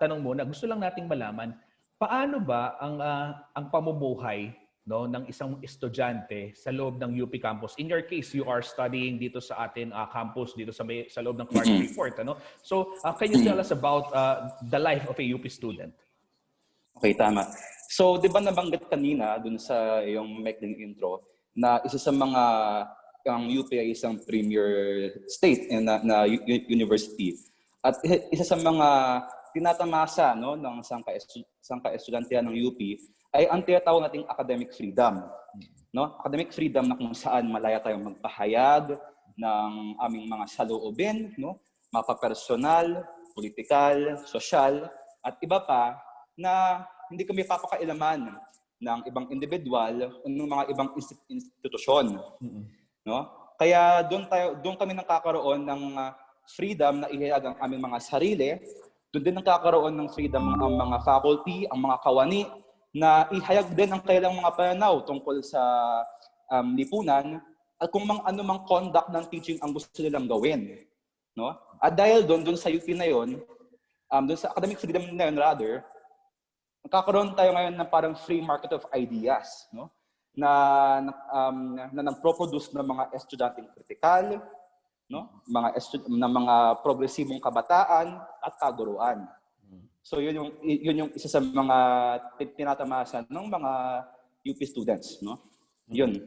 tanong muna, gusto lang nating malaman, paano ba ang pamumuhay, no, ng isang estudyante sa loob ng UP campus? In your case, you are studying dito sa atin campus dito sa loob ng Clark Freeport, ano? So, can you tell us about the life of a UP student? Okay, tama. So, 'di ba nabanggit kanina dun sa yung maikling intro na isa sa mga ang UP ay isang premier state na university. At isa sa mga tinatamasa, no, ng sangka-estudyantehang ng UP ay ang tinatawag nating academic freedom. No? Academic freedom na kung saan malaya tayong magpahayag ng aming mga saloobin, no? Mapapersonal, politikal, sosyal, at iba pa na hindi kami papakailaman ng ibang individual o ng mga ibang institusyon. No? Kaya doon kami nakakaroon ng freedom na ihayag ang aming mga sarili. Doon din nakakaroon ng freedom ang mga faculty, ang mga kawani, na ihayag din ang kailang mga pananaw tungkol sa lipunan at kung ano mang conduct ng teaching ang gusto nilang gawin. No? At dahil doon sa UP na yun, doon sa academic freedom na yun rather, nagkakaroon tayo ngayon ng parang free market of ideas, no? Na nagpo-produce ng mga estudyanteng kritikal, no? Mga progresibong kabataan at kaguruan. So yun yung isa sa mga tinatamasan ng mga UP students, no? Yun.